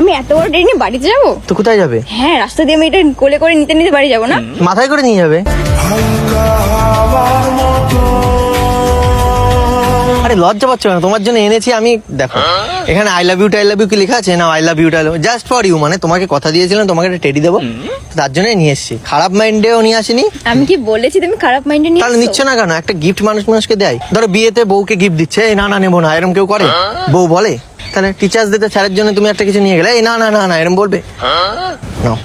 আমি এত বড় ট্রেনে বাড়িতে যাবো? তো কোথায় যাবে? হ্যাঁ, রাস্তা দিয়ে আমি এটা কোলে করে নিতে নিতে বাড়ি যাবো না? মাথায় করে নিয়ে যাবে? আরে লজ্জা পাচ্ছ না? তোমার জন্য এনেছি আমি। দেখো এখানে আই লাভ ইউ কি লেখা আছে না? I love you just for you, মানে তোমাকে কথা দিয়েছিলাম তোমাকে একটা টেডি দেবো, তার জন্যই নিয়ে এসেছি। খারাপ মাইন্ডেও নিয়ে আসিনি। আমি কি বলেছি তুমি খারাপ মাইন্ডে নিয়ে তাহলে নিচ্ছ না কেন? একটা গিফট মানুষকে দেয়। ধরো বিয়েতে বউকে গিফট দিচ্ছে, এই না না নেবো না, এরকম কেউ করে? বউ বলে? তাহলে টিচার্স ডেতে স্যারের জন্য তুমি একটা কিছু নিয়ে গেলে, এই না না না না এরকম বলবে? নাও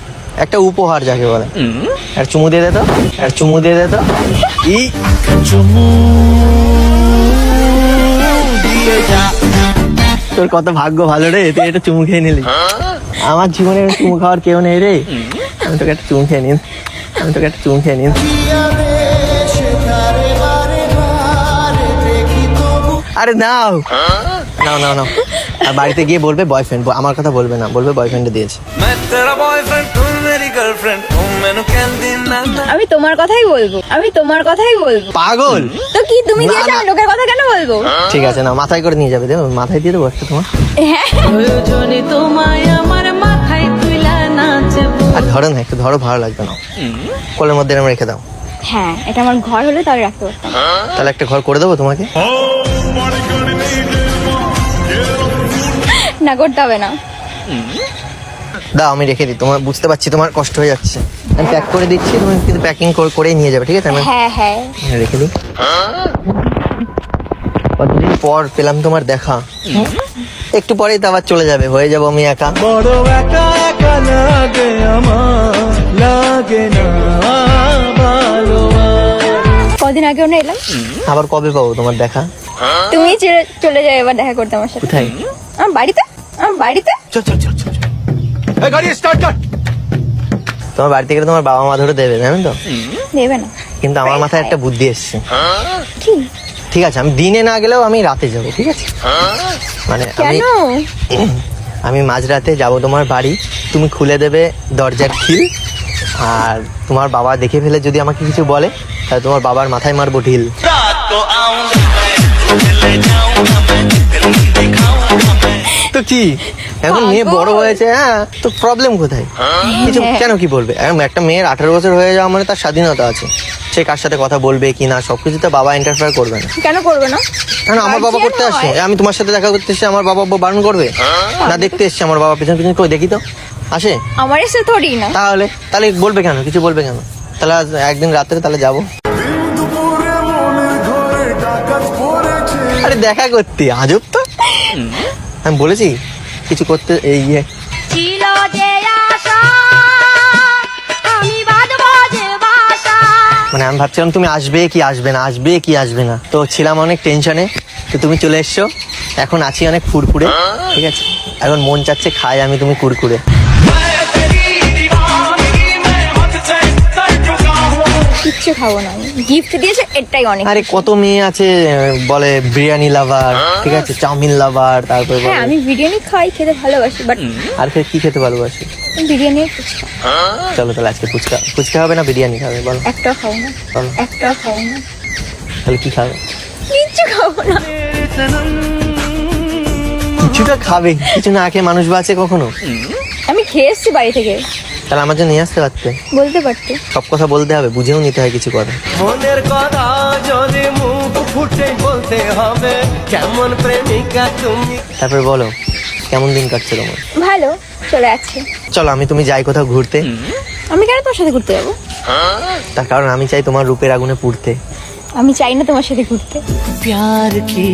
একটা উপহার যাকে বলে। আর চুমু দিয়ে দে তো, আর চুমু দিয়ে দে তো। ই চুমু দিয়ে যা। তোর কত ভাগ্য ভালো রে, তুই এটা চুমু খেয়ে নিলি। আমার জীবনে চুমু খাওয়ার কেউ নেই রে। আমি তোকে একটা চুমু খেয়ে নিন, আমি তোকে একটা চুমু খেয়ে নিন। আরে নাও নাও নাও নাও। আর বাড়িতে গিয়ে বলবে বয়ফ্রেন্ড, আমার কথা বলবে না, বলবে বয়ফ্রেন্ডে দিয়েছে। আমি তোমার কথাই বলবো, আমি তোমার কথাই বলবো। পাগল? তো কি তুমি দিয়েছো, আমি লোকের কথা কেন বলবো? ঠিক আছে না, মাথায় করে নিয়ে যাবে, দেবো মাথায় দিয়ে দেবো একটা তোমার। হ্যাঁ, আর ধরো না, একটু ধরো, ভালো লাগবে না। কোলের মধ্যে এরকম রেখে দাও। হ্যাঁ, এটা আমার ঘর হলে তাহলে রাখতে পারতাম। তাহলে একটা ঘর করে দেবো তোমাকে। না, করতে হবে না। দাও আমি রেখে দিই, তোমার বুঝতে পারছি তোমার কষ্ট হয়ে যাচ্ছে, আমি প্যাক করে দিচ্ছি, তুমি কিন্তু প্যাকিং করে নিয়ে যাবে, ঠিক আছে? আমি হ্যাঁ হ্যাঁ, রেখে দিই। কতদিন পর পেলাম তোমার দেখা, একটু পরেই তো আবার চলে যাবে, হয়ে যাবো আমি একা। বড় একা একা লাগে আমার, লাগে না ভালো। কদিন আগে না এলাম, আবার কবে পাবো তোমার দেখা? তুমি চলে যাও এবার দেখা করতে আমার সাথে। কোথায়? আমার বাড়িতে, আমার বাড়িতে। চল চল চল চল, এই গাড়ি স্টার্ট কর। তোমার বাড়িতে গেলে তোমার বাবা মা ধরে দেবে, জানেন তো? দেবে না, কিন্তু আমার মাথায় একটা বুদ্ধি এসছে। কি? ঠিক আছে, আমি দিনে না গেলেও আমি রাতে যাবো, ঠিক আছে? মানে কেন? আমি মাঝরাতে যাবো তোমার বাড়ি, তুমি খুলে দেবে দরজার খিল, আর তোমার বাবা দেখে ফেলে যদি আমাকে কিছু বলে, তাহলে তোমার বাবার মাথায় মারবো ঢিল। তো কি, এখন মেয়ে বড় হয়েছে, হ্যাঁ, তো প্রবলেম কোথায়? কিছু কেন, কি বলবে? একটা মেয়ের 18 বছর হয়ে যাওয়া মানে তার স্বাধীনতা আছে, সে কার সাথে কথা বলবে কি না সবকিছু তো বাবা ইন্টারফেয়ার করবে না। কেন করবে না? কেন? আমার বাবা করতে আসছে, আমি তোমার সাথে দেখা করতে এসেছি, আমার বাবা বারণ করবে না? দেখতে এসছে আমার বাবা, পিছন পিছন কই দেখি তো আসে? আমার এসে থোড়ি না। তাহলে তাহলে বলবে কেন, কিছু বলবে কেন? তাহলে আজ একদিন রাত্রে তাহলে যাবো। আরে দেখা করতে, আজব তো। আমি বলেছি কিছু করতে, এই ছিল যে আশা, আমি বাঁধবো যে বাসা। মানে আমি ভাবছিলাম তুমি আসবে কি আসবে না, আসবে কি আসবে না, তো ছিলাম অনেক টেনশনে, তো তুমি চলে এসছো, এখন আছি অনেক ফুরফুরে, ঠিক আছে? এখন মন চাচ্ছে খাই আমি তুমি কুরকুরে। কিচ্ছু খাবো না, আমি গিফট দিয়েছে এটাই অনেক। আরে কত মেয়ে আছে বলে বিরিয়ানি লাভার, ঠিক আছে, চাউমিন লাভার, তারপরে হ্যাঁ, আমি বিরিয়ানি খাই, খেতে ভালোবাসি, বাট আর কি খেতে ভালোবাসি? বিরিয়ানি ফুচকা। চলো তাহলে আজকে ফুচকা হবে না বিরিয়ানি খাবে? বলো। একটাও খাবো না, বলো একটাও খাবো না, তাহলে কি খাবে? কিচ্ছু খাবো না। কিছুটা খাবে, কিছু না খেয়ে মানুষ বাঁচে কখনো? আমি খেয়ে এসছি বাড়ি থেকে। তাহলে আমার জন্য নিয়ে আসতে পারতে, বলতে পারতে। সব কথা বলতে হবে, বুঝেও নিতে হয় কিছু কথা। মনের কথা যদি মুখ ফুটে বলতে হবে, কেমন প্রেমিকা তুমি। তারপর বলো কেমন দিন কাটছে তোমার? ভালো চলে যাচ্ছে। চলো তুমি যাই কোথাও ঘুরতে। আমি কেন তোমার সাথে ঘুরতে যাবো? তার কারণ আমি চাই তোমার রূপের আগুনে পুড়তে। আমি চাই না তোমার সাথে ঘুরতে। প্যার কি